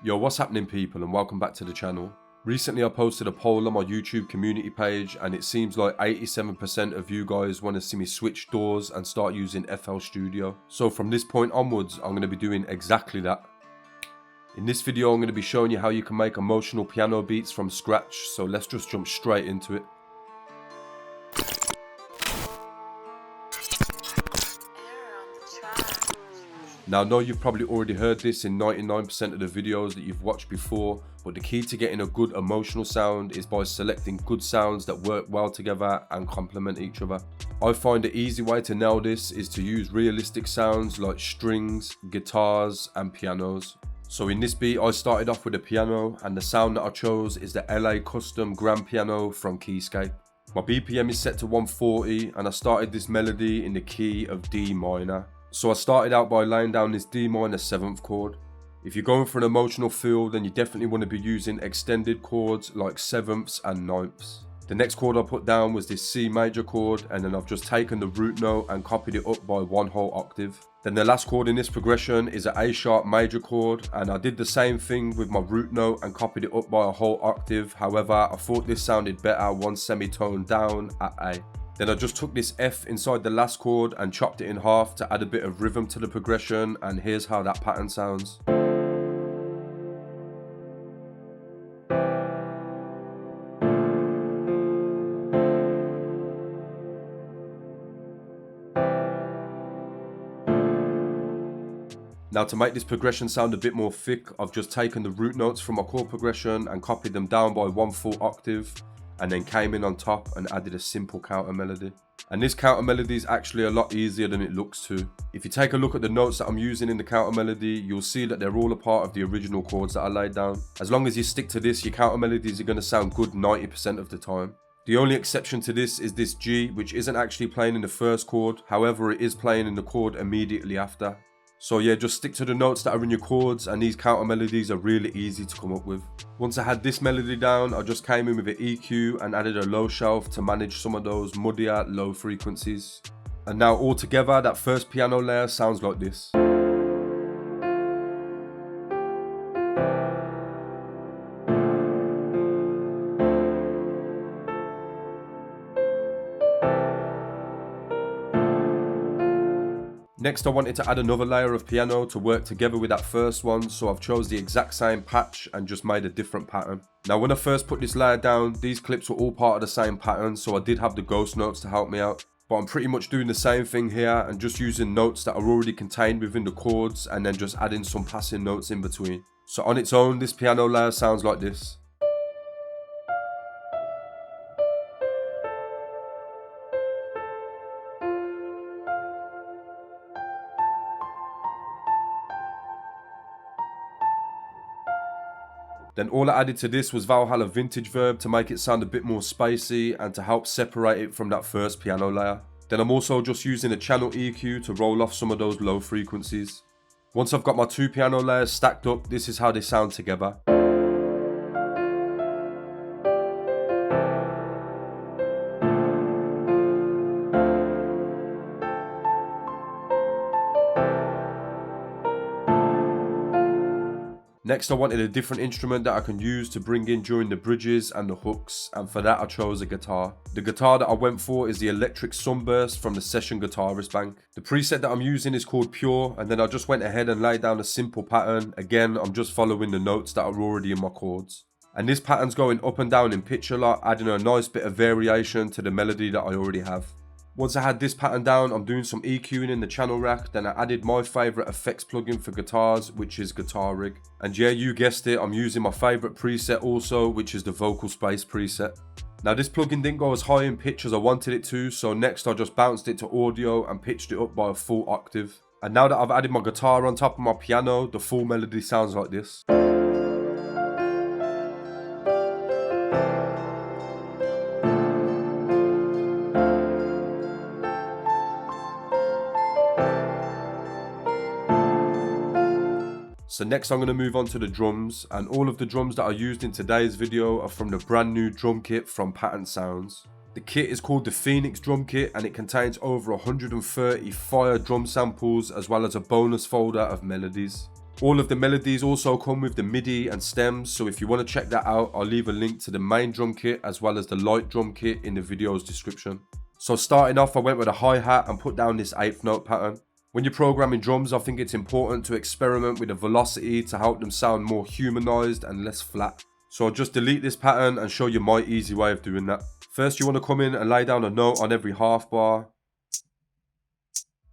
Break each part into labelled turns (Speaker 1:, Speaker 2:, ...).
Speaker 1: Yo, what's happening people, and welcome back to the channel. Recently I posted a poll on my YouTube community page and it seems like 87% of you guys want to see me switch doors and start using flstudio. So from this point onwards I'm going to be doing exactly that. In this video I'm going to be showing you how you can make emotional piano beats from scratch, so let's just jump straight into it. Now I know you've probably already heard this in 99% of the videos that you've watched before, but the key to getting a good emotional sound is by selecting good sounds that work well together and complement each other. I find the easy way to nail this is to use realistic sounds like strings, guitars and pianos. So in this beat I started off with a piano and the sound that I chose is the LA Custom Grand Piano from Keyscape. My BPM is set to 140 and I started this melody in the key of D minor. So I started out by laying down this D minor 7th chord. If you're going for an emotional feel, then you definitely want to be using extended chords like 7ths and 9ths. The next chord I put down was this C major chord, and then I've just taken the root note and copied it up by one whole octave. Then the last chord in this progression is an A sharp major chord, and I did the same thing with my root note and copied it up by a whole octave. However, I thought this sounded better one semitone down at A. Then I just took this F inside the last chord and chopped it in half to add a bit of rhythm to the progression, and here's how that pattern sounds. Now to make this progression sound a bit more thick, I've just taken the root notes from my chord progression and copied them down by one full octave, and then came in on top and added a simple counter melody. And this counter melody is actually a lot easier than it looks too. If you take a look at the notes that I'm using in the counter melody, you'll see that they're all a part of the original chords that I laid down. As long as you stick to this, your counter melodies are going to sound good 90% of the time. The only exception to this is this G, which isn't actually playing in the first chord, however it is playing in the chord immediately after. So yeah, just stick to the notes that are in your chords, and these counter melodies are really easy to come up with. Once I had this melody down, I just came in with an EQ and added a low shelf to manage some of those muddier low frequencies. And now all together, that first piano layer sounds like this. Next I wanted to add another layer of piano to work together with that first one, so I've chose the exact same patch and just made a different pattern. Now when I first put this layer down, these clips were all part of the same pattern, so I did have the ghost notes to help me out. But I'm pretty much doing the same thing here and just using notes that are already contained within the chords and then just adding some passing notes in between. So on its own, this piano layer sounds like this. Then all I added to this was Valhalla Vintage Verb to make it sound a bit more spacey and to help separate it from that first piano layer. Then I'm also just using a channel EQ to roll off some of those low frequencies. Once I've got my two piano layers stacked up, this is how they sound together. Next I wanted a different instrument that I can use to bring in during the bridges and the hooks, and for that I chose a guitar. The guitar that I went for is the Electric Sunburst from the Session Guitarist Bank. The preset that I'm using is called Pure, and then I just went ahead and laid down a simple pattern. Again, I'm just following the notes that are already in my chords. And this pattern's going up and down in pitch a lot, adding a nice bit of variation to the melody that I already have. Once I had this pattern down, I'm doing some EQing in the channel rack, then I added my favourite effects plugin for guitars, which is Guitar Rig. And yeah, you guessed it, I'm using my favourite preset also, which is the Vocal Space preset. Now this plugin didn't go as high in pitch as I wanted it to, so next I just bounced it to audio and pitched it up by a full octave. And now that I've added my guitar on top of my piano, the full melody sounds like this. So next I'm going to move on to the drums, and all of the drums that I used in today's video are from the brand new drum kit from Patent Sounds. The kit is called the Phoenix Drum Kit and it contains over 130 fire drum samples as well as a bonus folder of melodies. All of the melodies also come with the MIDI and stems, so if you want to check that out, I'll leave a link to the main drum kit as well as the light drum kit in the video's description. So starting off, I went with a hi-hat and put down this 8th note pattern. When you're programming drums, I think it's important to experiment with the velocity to help them sound more humanized and less flat. So I'll just delete this pattern and show you my easy way of doing that. First, you want to come in and lay down a note on every half bar.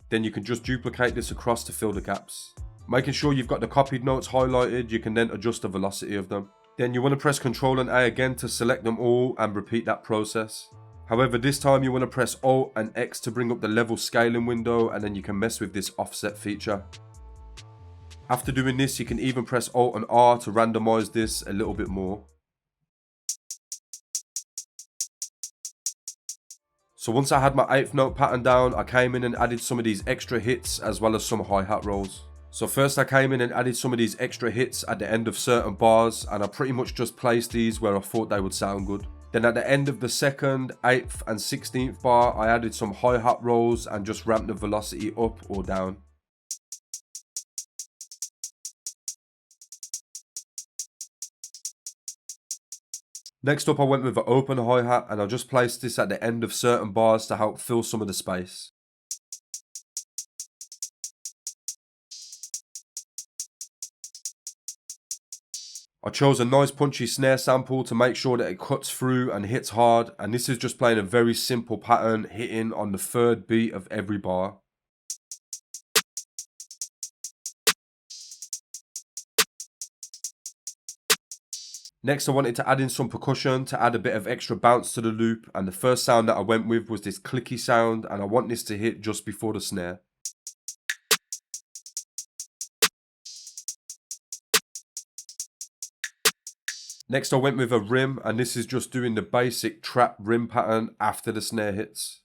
Speaker 1: Then you can just duplicate this across to fill the gaps. Making sure you've got the copied notes highlighted, you can then adjust the velocity of them. Then you want to press Ctrl and A again to select them all and repeat that process. However, this time you want to press Alt and X to bring up the level scaling window, and then you can mess with this offset feature. After doing this, you can even press Alt and R to randomize this a little bit more. So once I had my 8th note pattern down, I came in and added some of these extra hits as well as some hi-hat rolls. So first I came in and added some of these extra hits at the end of certain bars, and I pretty much just placed these where I thought they would sound good. Then at the end of the 2nd, 8th and 16th bar, I added some hi-hat rolls and just ramped the velocity up or down. Next up, I went with an open hi-hat and I just placed this at the end of certain bars to help fill some of the space. I chose a nice punchy snare sample to make sure that it cuts through and hits hard, and this is just playing a very simple pattern hitting on the 3rd beat of every bar. Next I wanted to add in some percussion to add a bit of extra bounce to the loop, and the first sound that I went with was this clicky sound, and I want this to hit just before the snare. Next I went with a rim, and this is just doing the basic trap rim pattern after the snare hits.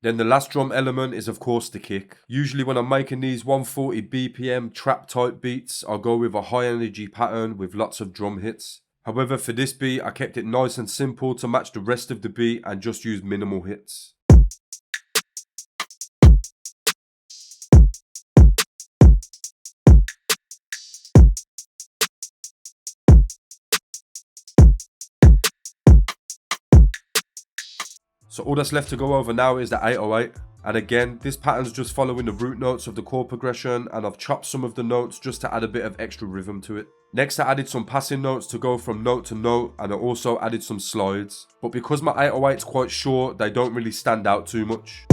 Speaker 1: Then the last drum element is of course the kick. Usually when I'm making these 140 BPM trap type beats, I'll go with a high energy pattern with lots of drum hits. However, for this beat I kept it nice and simple to match the rest of the beat and just used minimal hits. So all that's left to go over now is the 808, and again this pattern's just following the root notes of the chord progression, and I've chopped some of the notes just to add a bit of extra rhythm to it. Next I added some passing notes to go from note to note, and I also added some slides, but because my 808's quite short they don't really stand out too much.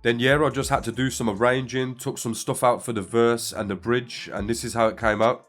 Speaker 1: Then yeah, I just had to do some arranging, took some stuff out for the verse and the bridge, and this is how it came out.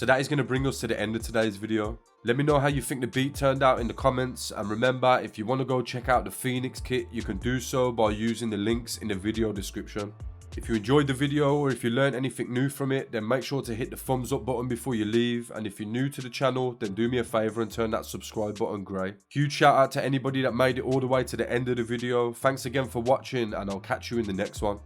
Speaker 1: So that is going to bring us to the end of today's video. Let me know how you think the beat turned out in the comments, and remember, if you want to go check out the Phoenix kit, you can do so by using the links in the video description. If you enjoyed the video or if you learned anything new from it, then make sure to hit the thumbs up button before you leave, and if you're new to the channel, then do me a favor and turn that subscribe button grey. Huge shout out to anybody that made it all the way to the end of the video. Thanks again for watching, and I'll catch you in the next one.